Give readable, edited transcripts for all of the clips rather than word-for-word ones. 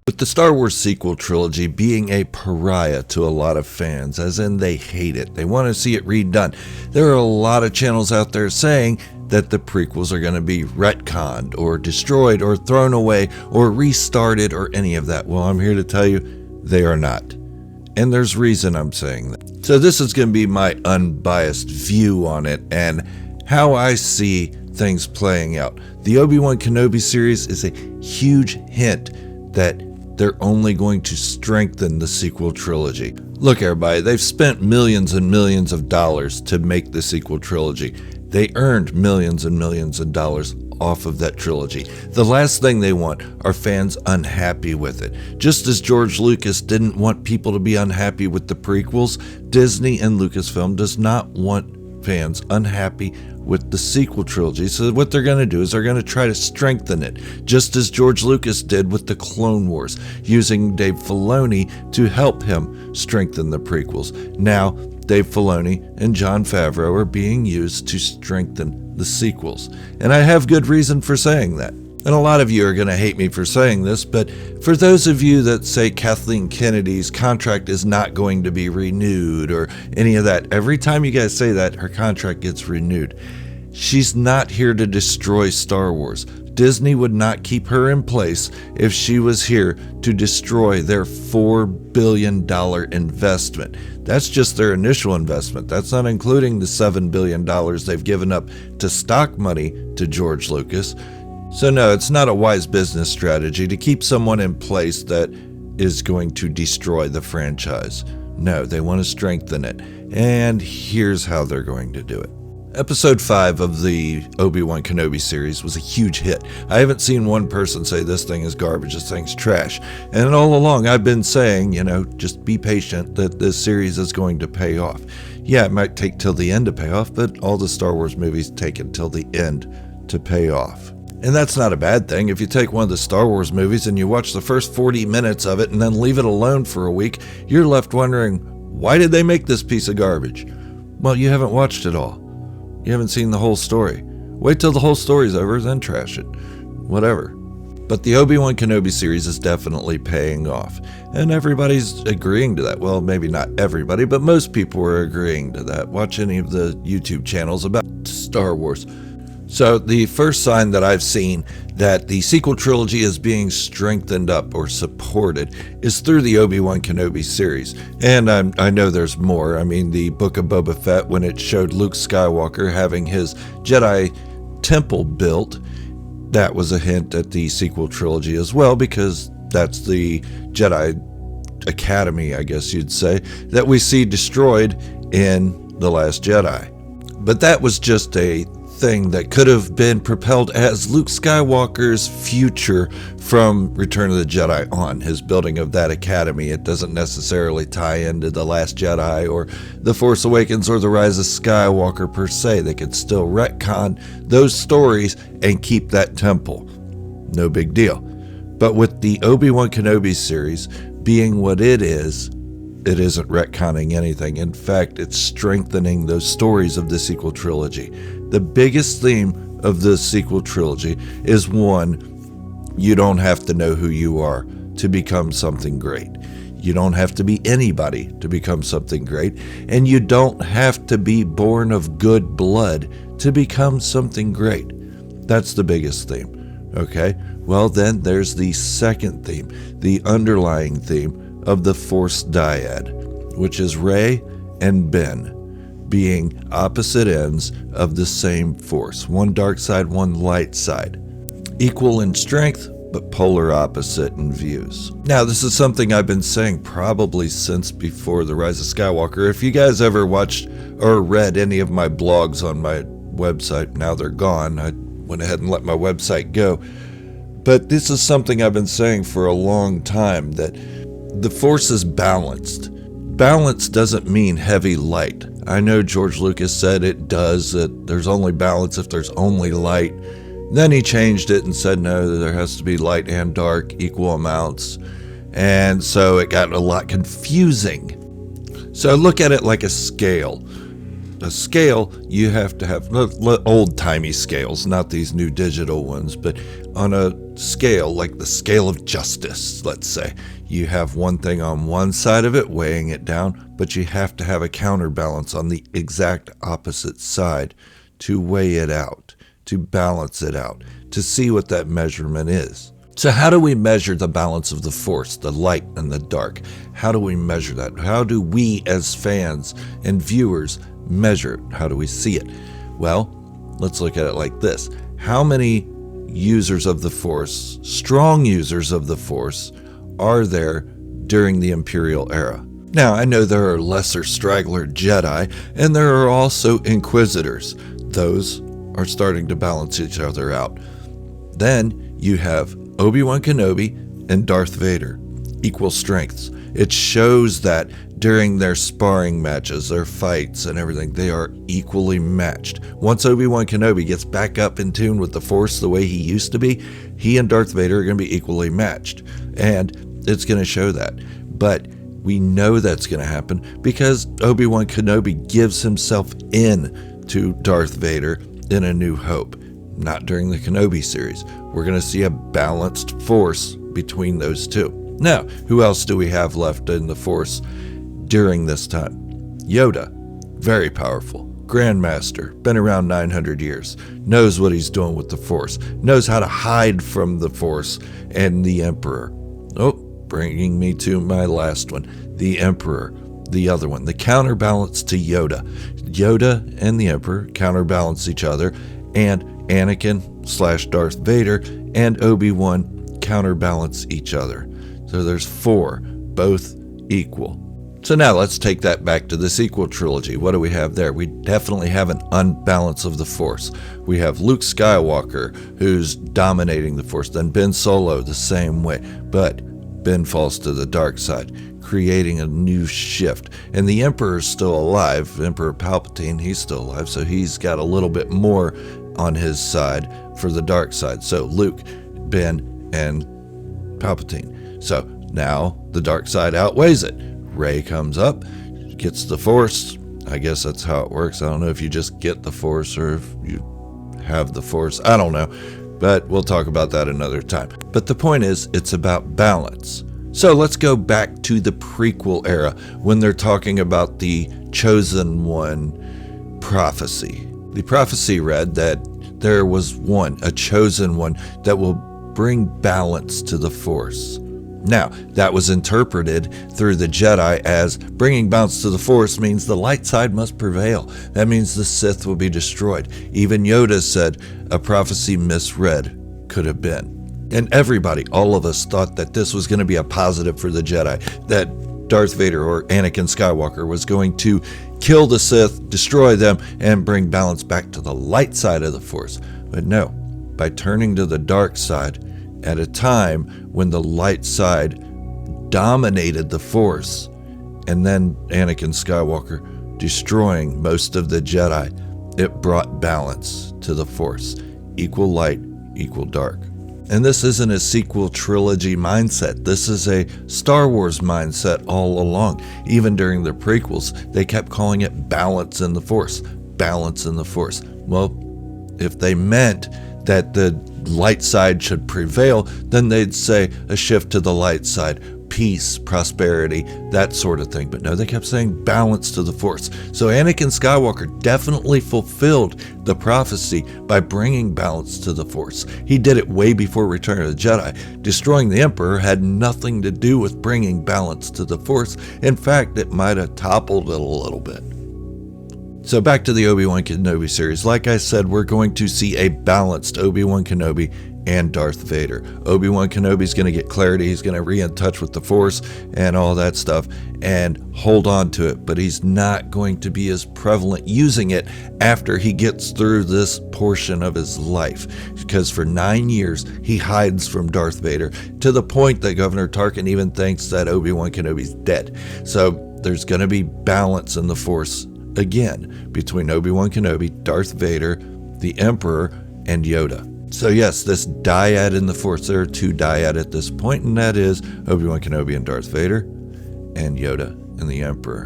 With the Star Wars sequel trilogy being a pariah to a lot of fans, as in they hate it, they want to see it redone, there are a lot of channels out there saying that the prequels are going to be retconned or destroyed or thrown away or restarted or any of that. Well, I'm here to tell you they are not. And there's reason I'm saying that. So this is going to be my unbiased view on it and how I see things playing out. The Obi-Wan Kenobi series is a huge hint that they're only going to strengthen the sequel trilogy. Look, everybody, they've spent millions and millions of dollars to make the sequel trilogy. They earned millions and millions of dollars off of that trilogy. The last thing they want are fans unhappy with it. Just as George Lucas didn't want people to be unhappy with the prequels, Disney and Lucasfilm does not want fans unhappy with the sequel trilogy. So what they're going to do is they're going to try to strengthen it, just as George Lucas did with the Clone Wars, using Dave Filoni to help him strengthen the prequels. Now, Dave Filoni and Jon Favreau are being used to strengthen the sequels. And I have good reason for saying that. And a lot of you are going to hate me for saying this, but for those of you that say Kathleen Kennedy's contract is not going to be renewed or any of that, every time you guys say that, her contract gets renewed. She's not here to destroy Star Wars. Disney would not keep her in place if she was here to destroy their $4 billion investment. That's just their initial investment. That's not including the $7 billion they've given up to stock money to George Lucas. So no, it's not a wise business strategy to keep someone in place that is going to destroy the franchise. No, they want to strengthen it. And here's how they're going to do it. Episode 5 of the Obi-Wan Kenobi series was a huge hit. I haven't seen one person say this thing is garbage, this thing's trash. And all along I've been saying, just be patient that this series is going to pay off. Yeah, it might take till the end to pay off, but all the Star Wars movies take until the end to pay off. And that's not a bad thing. If you take one of the Star Wars movies and you watch the first 40 minutes of it and then leave it alone for a week, you're left wondering, why did they make this piece of garbage? Well, you haven't watched it all. You haven't seen the whole story. Wait till the whole story's over, then trash it. Whatever. But the Obi-Wan Kenobi series is definitely paying off. And everybody's agreeing to that. Well, maybe not everybody, but most people are agreeing to that. Watch any of the YouTube channels about Star Wars. So the first sign that I've seen that the sequel trilogy is being strengthened up or supported is through the Obi-Wan Kenobi series. And I know there's more. I mean, the Book of Boba Fett, when it showed Luke Skywalker having his Jedi temple built, that was a hint at the sequel trilogy as well, because that's the Jedi Academy, I guess you'd say, that we see destroyed in The Last Jedi. But that was just a thing that could have been propelled as Luke Skywalker's future from Return of the Jedi on, his building of that academy. It doesn't necessarily tie into The Last Jedi or The Force Awakens or The Rise of Skywalker per se. They could still retcon those stories and keep that temple. No big deal. But with the Obi-Wan Kenobi series being what it isn't retconning anything. In fact, it's strengthening those stories of the sequel trilogy. The biggest theme of the sequel trilogy is one, you don't have to know who you are to become something great. You don't have to be anybody to become something great. And you don't have to be born of good blood to become something great. That's the biggest theme. Okay? Well, then there's the second theme, the underlying theme of the Force dyad, which is Rey and Ben being opposite ends of the same Force. One dark side, one light side. Equal in strength, but polar opposite in views. Now, this is something I've been saying probably since before The Rise of Skywalker. If you guys ever watched or read any of my blogs on my website, now they're gone. I went ahead and let my website go. But this is something I've been saying for a long time, that the Force is balanced. Balance doesn't mean heavy light. I know George Lucas said it does, that there's only balance if there's only light. Then he changed it and said, no, there has to be light and dark, equal amounts. And so it got a lot confusing. So look at it like a scale. a scale, you have to have old-timey scales, not these new digital ones, but on a scale, like the scale of justice, let's say, you have one thing on one side of it weighing it down, but you have to have a counterbalance on the exact opposite side to weigh it out, to balance it out, to see what that measurement is. So how do we measure the balance of the force, the light and the dark? How do we measure that? How do we as fans and viewers measure it? How do we see it? Well, let's look at it like this. How many users of the force, strong users of the force, are there during the Imperial era? Now, I know there are lesser straggler Jedi, and there are also Inquisitors. Those are starting to balance each other out. Then you have Obi-Wan Kenobi and Darth Vader, equal strengths. It shows that during their sparring matches, their fights and everything, they are equally matched. Once Obi-Wan Kenobi gets back up in tune with the Force the way he used to be, he and Darth Vader are going to be equally matched. And it's going to show that. But we know that's going to happen because Obi-Wan Kenobi gives himself in to Darth Vader in A New Hope. Not during the Kenobi series. We're going to see a balanced force between those two. Now, who else do we have left in the force during this time? Yoda, very powerful, Grandmaster, been around 900 years, knows what he's doing with the force, knows how to hide from the force and the Emperor. Oh, bringing me to my last one, the Emperor, the other one, the counterbalance to Yoda. Yoda and the Emperor counterbalance each other, and Anakin/Darth Vader and Obi-Wan counterbalance each other. So there's 4, both equal. So now let's take that back to the sequel trilogy. What do we have there? We definitely have an unbalance of the Force. We have Luke Skywalker, who's dominating the Force, then Ben Solo the same way, but Ben falls to the dark side, creating a new shift. And the Emperor's still alive. Emperor Palpatine, he's still alive, so he's got a little bit more on his side for the dark side. So Luke, Ben, and Palpatine. So now the dark side outweighs it. Rey comes up, gets the Force. I guess that's how it works. I don't know if you just get the Force or if you have the Force. I don't know, but we'll talk about that another time. But the point is, it's about balance. So let's go back to the prequel era when they're talking about the Chosen One prophecy. The prophecy read that there was one, a chosen one, that will bring balance to the Force. Now, that was interpreted through the Jedi as bringing balance to the Force means the light side must prevail. That means the Sith will be destroyed. Even Yoda said a prophecy misread could have been. And everybody, all of us, thought that this was going to be a positive for the Jedi, that Darth Vader or Anakin Skywalker was going to kill the Sith, destroy them, and bring balance back to the light side of the Force. But no, by turning to the dark side at a time when the light side dominated the Force, and then Anakin Skywalker destroying most of the Jedi, it brought balance to the Force. Equal light, equal dark. And this isn't a sequel trilogy mindset. This is a Star Wars mindset all along. Even during the prequels, they kept calling it balance in the Force. Balance in the Force. Well, if they meant that the light side should prevail, then they'd say a shift to the light side, peace, prosperity, that sort of thing. But no, they kept saying balance to the Force. So Anakin Skywalker definitely fulfilled the prophecy by bringing balance to the Force. He did it way before Return of the Jedi. Destroying the Emperor had nothing to do with bringing balance to the Force. In fact, it might have toppled it a little bit. So back to the Obi-Wan Kenobi series. Like I said, we're going to see a balanced Obi-Wan Kenobi and Darth Vader. Obi-Wan Kenobi's going to get clarity. He's going to re in touch with the Force and all that stuff and hold on to it. But he's not going to be as prevalent using it after he gets through this portion of his life. Because for 9 years, he hides from Darth Vader to the point that Governor Tarkin even thinks that Obi-Wan Kenobi's dead. So there's going to be balance in the Force again between Obi-Wan Kenobi, Darth Vader, the Emperor, and Yoda. So yes, this dyad in the Force, there are 2 dyad at this point, and that is Obi-Wan Kenobi and Darth Vader, and Yoda and the Emperor.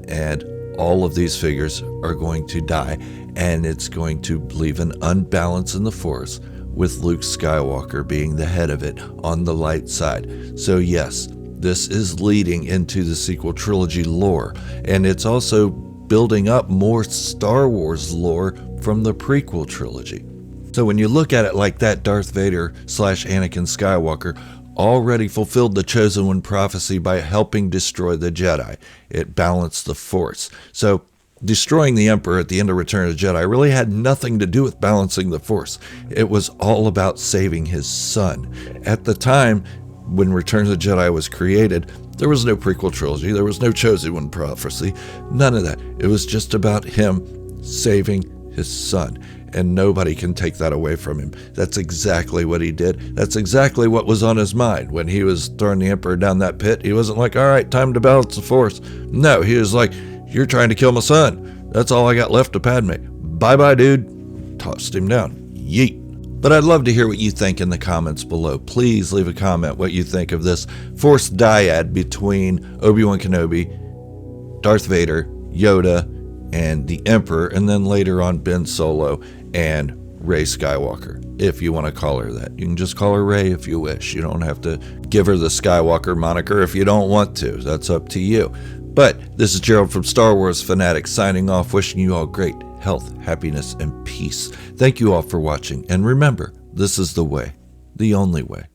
And all of these figures are going to die, and it's going to leave an unbalance in the Force, with Luke Skywalker being the head of it on the light side. So yes, this is leading into the sequel trilogy lore, and it's also building up more Star Wars lore from the prequel trilogy. So when you look at it like that, Darth Vader / Anakin Skywalker already fulfilled the Chosen One prophecy by helping destroy the Jedi. It balanced the Force. So destroying the Emperor at the end of Return of the Jedi really had nothing to do with balancing the Force. It was all about saving his son. At the time when Return of the Jedi was created, there was no prequel trilogy, there was no Chosen One prophecy, none of that. It was just about him saving his son, and nobody can take that away from him. That's exactly what he did. That's exactly what was on his mind when he was throwing the Emperor down that pit. He wasn't like, all right, time to balance the Force. No, he was like, you're trying to kill my son. That's all I got left of Padme. Bye-bye, dude. Tossed him down. Yeet. But I'd love to hear what you think in the comments below. Please leave a comment what you think of this Force dyad between Obi-Wan Kenobi, Darth Vader, Yoda, and the Emperor, and then later on Ben Solo and Rey Skywalker, if you want to call her that. You can just call her Rey if you wish. You don't have to give her the Skywalker moniker if you don't want to. That's up to you. But this is Gerald from Star Wars Fanatics signing off, wishing you all great health, happiness, and peace. Thank you all for watching, and remember, this is the way, the only way.